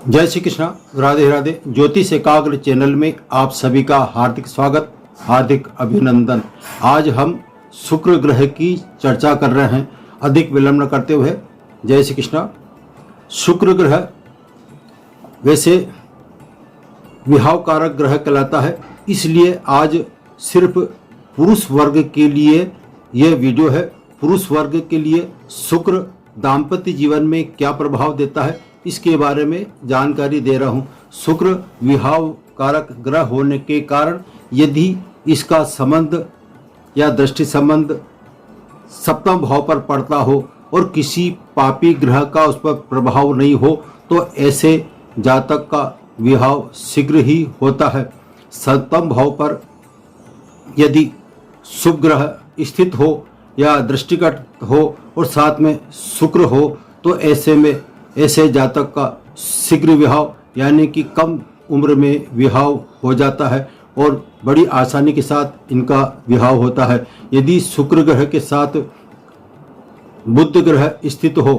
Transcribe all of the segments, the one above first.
जय श्री कृष्णा, राधे राधे। ज्योतिष एकाग्र चैनल में आप सभी का हार्दिक स्वागत, हार्दिक अभिनंदन। आज हम शुक्र ग्रह की चर्चा कर रहे हैं। अधिक विलंब न करते हुए जय श्री कृष्णा। शुक्र ग्रह वैसे विहाव कारक ग्रह कहलाता है, इसलिए आज सिर्फ पुरुष वर्ग के लिए यह वीडियो है। पुरुष वर्ग के लिए शुक्र दाम्पत्य जीवन में क्या प्रभाव देता है, इसके बारे में जानकारी दे रहा हूँ। शुक्र विहाव कारक ग्रह होने के कारण यदि इसका संबंध या दृष्टि संबंध सप्तम भाव पर पड़ता हो और किसी पापी ग्रह का उस पर प्रभाव नहीं हो तो ऐसे जातक का विहाव शीघ्र ही होता है। सप्तम भाव पर यदि शुभ ग्रह स्थित हो या दृष्टिगत हो और साथ में शुक्र हो तो ऐसे में ऐसे जातक का शीघ्र विहाव यानी कि कम उम्र में विहाव हो जाता है और बड़ी आसानी के साथ इनका विहाव होता है। यदि शुक्र ग्रह के साथ बुध ग्रह स्थित हो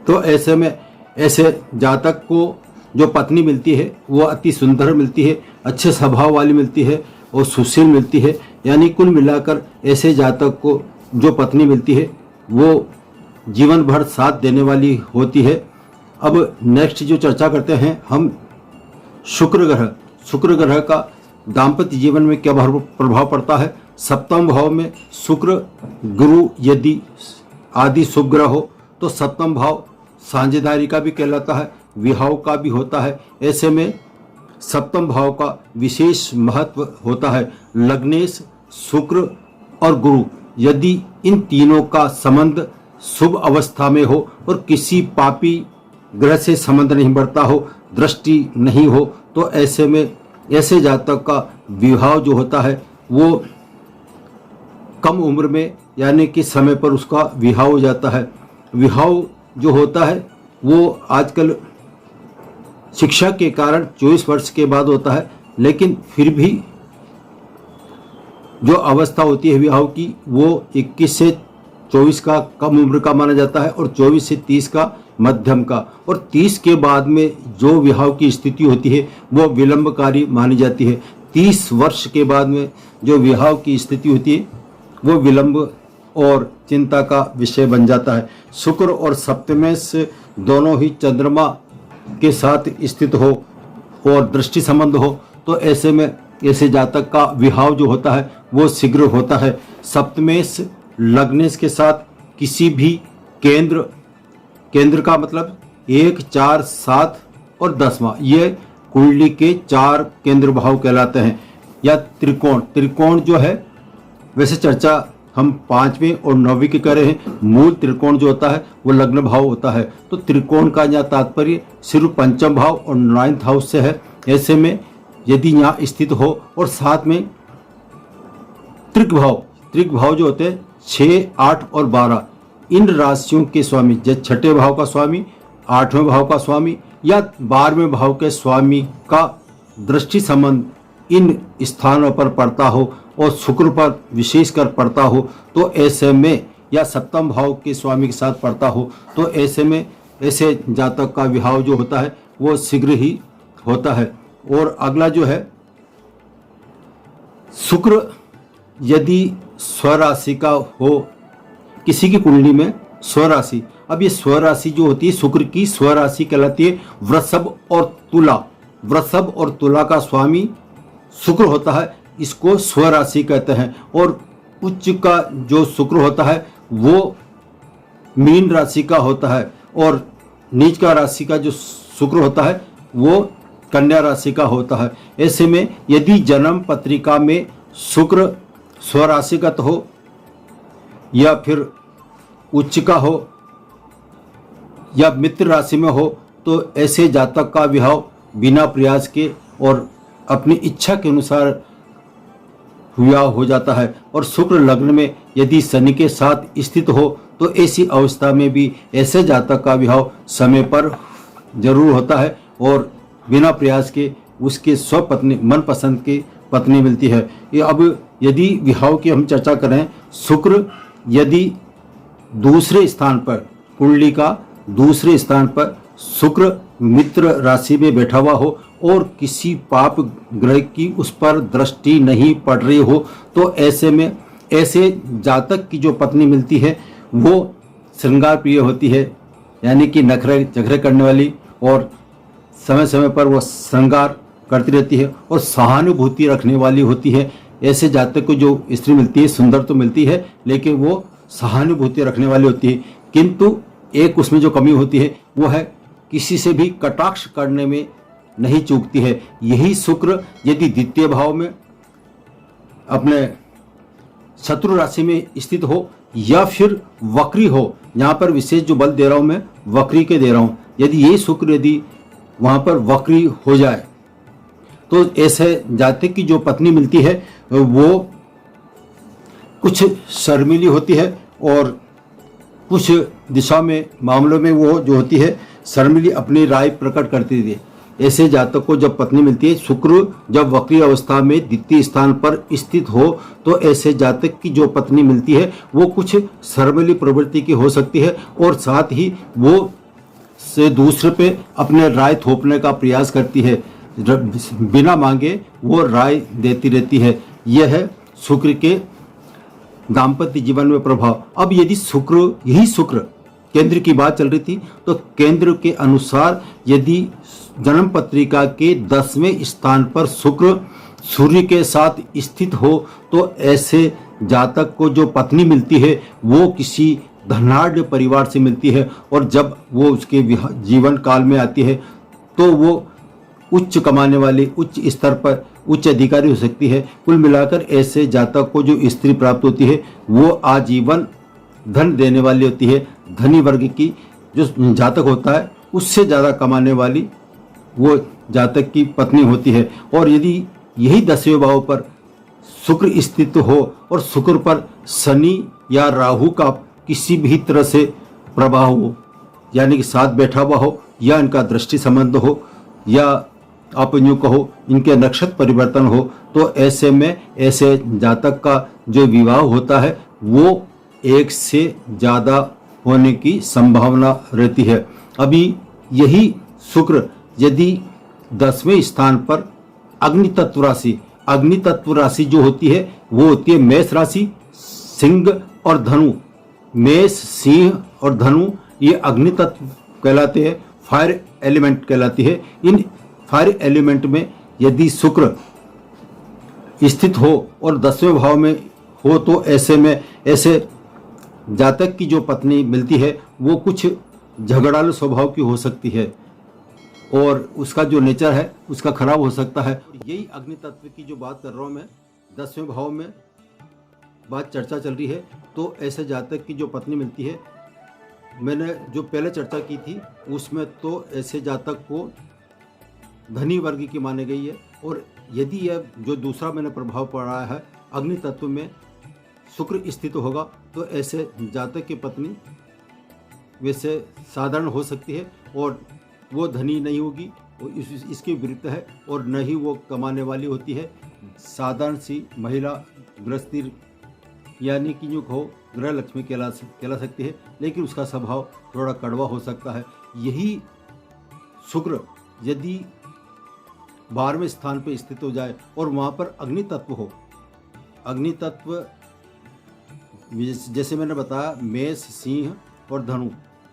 तो ऐसे में ऐसे जातक को जो पत्नी मिलती है वो अति सुंदर मिलती है, अच्छे स्वभाव वाली मिलती है और सुशील मिलती है। यानी कुल मिलाकर ऐसे जातक को जो पत्नी मिलती है वो जीवन भर साथ देने वाली होती है। अब नेक्स्ट जो चर्चा करते हैं हम शुक्र ग्रह का दाम्पत्य जीवन में क्या प्रभाव पड़ता है। सप्तम भाव में शुक्र गुरु यदि आदि शुभ ग्रह हो तो सप्तम भाव साझेदारी का भी कहलाता है, विहाव का भी होता है। ऐसे में सप्तम भाव का विशेष महत्व होता है। लग्नेश शुक्र और गुरु यदि इन तीनों का संबंध शुभ अवस्था में हो और किसी पापी ग्रह से संबंध नहीं बढ़ता हो, दृष्टि नहीं हो तो ऐसे में ऐसे जातक का विवाह जो होता है वो कम उम्र में यानी कि समय पर उसका विवाह हो जाता है। विवाह जो होता है वो आजकल शिक्षा के कारण 24 वर्ष के बाद होता है, लेकिन फिर भी जो अवस्था होती है विवाह की वो 21 से 24 का कम उम्र का माना जाता है और 24 से 30 का मध्यम का, और 30 के बाद में जो विवाह की स्थिति होती है वो विलंबकारी मानी जाती है। 30 वर्ष के बाद में जो विवाह की स्थिति होती है वो विलंब और चिंता का विषय बन जाता है। शुक्र और सप्तमेश दोनों ही चंद्रमा के साथ स्थित हो और दृष्टि संबंध हो तो ऐसे में ऐसे जातक का विहाव जो होता है वो शीघ्र होता है। सप्तमेश लग्नेश के साथ किसी भी केंद्र का मतलब 1, 4, 7 और 10वां, ये कुंडली के 4 केंद्र भाव कहलाते हैं। या त्रिकोण जो है वैसे चर्चा हम 5वें और 9वीं की कर रहे हैं। मूल त्रिकोण जो होता है वो लग्न भाव होता है, तो त्रिकोण का यहाँ तात्पर्य सिर्फ पंचम भाव और 9th हाउस से है। ऐसे में यदि यहाँ स्थित हो और साथ में त्रिक भाव जो होते हैं 6, 8 और 12, इन राशियों के स्वामी जैसे छठे भाव का स्वामी, 8वें भाव का स्वामी या 12वें भाव के स्वामी का दृष्टि संबंध इन स्थानों पर पड़ता हो और शुक्र पर विशेषकर पड़ता हो तो ऐसे में, या सप्तम भाव के स्वामी के साथ पड़ता हो तो ऐसे में ऐसे जातक का विवाह जो होता है वो शीघ्र ही होता है। और अगला जो है शुक्र यदि स्वराशि का हो किसी की कुंडली में स्वराशि, अब ये स्वराशि जो होती है शुक्र की स्वराशि कहलाती है वृषभ और तुला। वृषभ और तुला का स्वामी शुक्र होता है, इसको स्वराशि कहते हैं। और उच्च का जो शुक्र होता है वो मीन राशि का होता है और नीच का राशि का जो शुक्र होता है वो कन्या राशि का होता है। ऐसे में यदि जन्म पत्रिका में शुक्र स्वराशिगत हो या फिर उच्च का हो या मित्र राशि में हो तो ऐसे जातक का विवाह बिना प्रयास के और अपनी इच्छा के अनुसार हुआ हो जाता है। और शुक्र लग्न में यदि शनि के साथ स्थित हो तो ऐसी अवस्था में भी ऐसे जातक का विवाह समय पर जरूर होता है और बिना प्रयास के उसके स्वपत्नी मनपसंद की पत्नी मिलती है। ये अब यदि विवाह की हम चर्चा करें, शुक्र यदि दूसरे स्थान पर कुंडली का दूसरे स्थान पर शुक्र मित्र राशि में बैठा हुआ हो और किसी पाप ग्रह की उस पर दृष्टि नहीं पड़ रही हो, तो ऐसे में ऐसे जातक की जो पत्नी मिलती है वो श्रृंगार प्रिय होती है, यानी कि नखरे झगड़े करने वाली, और समय समय पर वो श्रृंगार करती रहती है और सहानुभूति रखने वाली होती है। ऐसे जातक को जो स्त्री मिलती है सुंदर तो मिलती है, लेकिन वो सहानुभूति रखने वाली होती है। किंतु एक उसमें जो कमी होती है वो है किसी से भी कटाक्ष करने में नहीं चूकती है। यही शुक्र यदि द्वितीय भाव में अपने शत्रु राशि में स्थित हो या फिर वक्री हो, यहाँ पर विशेष जो बल दे रहा हूँ मैं वक्री के दे रहा हूँ, यदि ये शुक्र यदि वहाँ पर वक्री हो जाए तो ऐसे जातक की जो पत्नी मिलती है वो कुछ शर्मीली होती है और कुछ दिशा में मामलों में वो जो होती है शर्मीली अपनी राय प्रकट करती है। ऐसे जातक को जब पत्नी मिलती है, शुक्र जब वक्री अवस्था में द्वितीय स्थान पर स्थित हो, तो ऐसे जातक की जो पत्नी मिलती है वो कुछ शर्मीली प्रवृत्ति की हो सकती है और साथ ही वो से दूसरे पे अपने राय थोपने का प्रयास करती है, बिना मांगे वो राय देती रहती है। यह है शुक्र के दाम्पत्य जीवन में प्रभाव। अब यदि यही शुक्र केंद्र की बात चल रही थी, तो केंद्र के अनुसार यदि जन्म पत्रिका के 10वें स्थान पर शुक्र सूर्य के साथ स्थित हो, तो ऐसे जातक को जो पत्नी मिलती है वो किसी धनाढ़ परिवार से मिलती है, और जब वो उसके जीवन काल में आती है तो वो उच्च कमाने वाली, उच्च स्तर पर उच्च अधिकारी हो सकती है। कुल मिलाकर ऐसे जातक को जो स्त्री प्राप्त होती है वो आजीवन धन देने वाली होती है। धनी वर्ग की जो जातक होता है उससे ज़्यादा कमाने वाली वो जातक की पत्नी होती है। और यदि यही 10वें भाव पर शुक्र स्थित हो और शुक्र पर शनि या राहु का किसी भी तरह से प्रभाव हो, यानी कि साथ बैठा हुआ हो या इनका दृष्टि संबंध हो या आप यूँ कहो इनके नक्षत्र परिवर्तन हो, तो ऐसे में ऐसे जातक का जो विवाह होता है वो एक से ज़्यादा होने की संभावना रहती है। अभी यही शुक्र यदि 10वें स्थान पर अग्नि तत्व राशि जो होती है वो होती है मेष राशि, सिंह और धनु। मेष, सिंह और धनु ये अग्नि तत्व कहलाते हैं, फायर एलिमेंट कहलाती है। इन फायर एलिमेंट में यदि शुक्र स्थित हो और 10वें भाव में हो, तो ऐसे में ऐसे जातक की जो पत्नी मिलती है वो कुछ झगड़ालू स्वभाव की हो सकती है और उसका जो नेचर है उसका खराब हो सकता है। यही अग्नि तत्व की जो बात कर रहा हूँ मैं, 10वें भाव में बात चर्चा चल रही है। तो ऐसे जातक की जो पत्नी मिलती है, मैंने जो पहले चर्चा की थी उसमें तो ऐसे जातक को धनी वर्ग की मानी गई है। और यदि यह जो दूसरा मैंने प्रभाव पड़ा है अग्नि तत्व में शुक्र स्थित होगा, तो ऐसे जातक की पत्नी वैसे साधारण हो सकती है और वो धनी नहीं होगी, इसके विरुद्ध है, और न ही वो कमाने वाली होती है। साधारण सी महिला गृहस्थी, यानी कि यूँ कहो गृह लक्ष्मी कहला सकती है, लेकिन उसका स्वभाव थोड़ा कड़वा हो सकता है। यही शुक्र यदि 12वें स्थान पर स्थित हो जाए और वहाँ पर अग्नि तत्व हो, अग्नि तत्व जैसे मैंने बताया मेष, सिंह और धनु,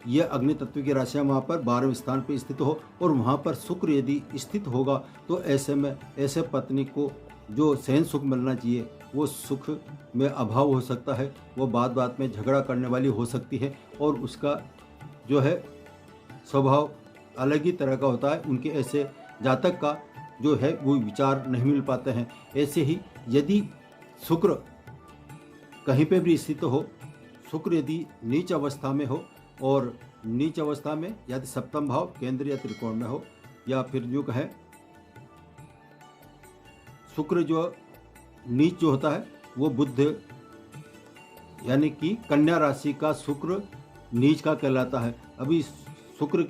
ये अग्नि तत्व की राशियाँ वहाँ पर 12वें स्थान पर स्थित हो और वहाँ पर शुक्र यदि स्थित होगा, तो ऐसे में ऐसे पत्नी को जो सहन सुख मिलना चाहिए वो सुख में अभाव हो सकता है। वो बात में झगड़ा करने वाली हो सकती है और उसका जो है स्वभाव अलग ही तरह का होता है। उनके ऐसे जातक का जो है वो विचार नहीं मिल पाते हैं। ऐसे ही यदि शुक्र कहीं पे भी स्थित हो, शुक्र यदि नीच अवस्था में हो, और नीच अवस्था में यदि सप्तम भाव केंद्र या त्रिकोण में हो, या फिर यूँ कहें शुक्र जो नीच जो होता है वो बुध, यानी कि कन्या राशि का शुक्र नीच का कहलाता है। अभी शुक्र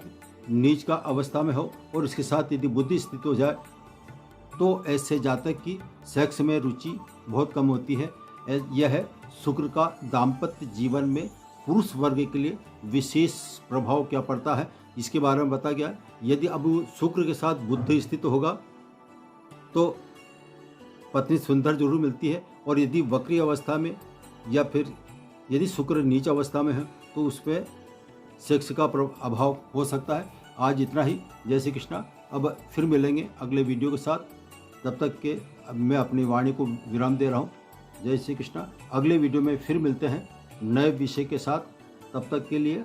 नीच का अवस्था में हो और इसके साथ यदि बुद्धि स्थित हो जाए, तो ऐसे जातक की सेक्स में रुचि बहुत कम होती है। यह है शुक्र का दाम्पत्य जीवन में पुरुष वर्ग के लिए विशेष प्रभाव क्या पड़ता है। इसके बारे में बताया गया है। यदि अब शुक्र के साथ बुध स्थित होगा तो पत्नी सुंदर जरूर मिलती है, और यदि वक्री अवस्था में या फिर यदि शुक्र नीच अवस्था में है तो उस पर सेक्स का अभाव हो सकता है। आज इतना ही। जय श्री कृष्णा। अब फिर मिलेंगे अगले वीडियो के साथ। तब तक के अब मैं अपनी वाणी को विराम दे रहा हूँ। जय श्री कृष्णा। अगले वीडियो में फिर मिलते हैं नए विषय के साथ। तब तक के लिए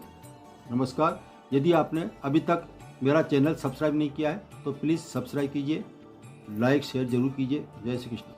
नमस्कार। यदि आपने अभी तक मेरा चैनल सब्सक्राइब नहीं किया है तो प्लीज़ सब्सक्राइब कीजिए, लाइक शेयर जरूर कीजिए। जय श्री कृष्ण।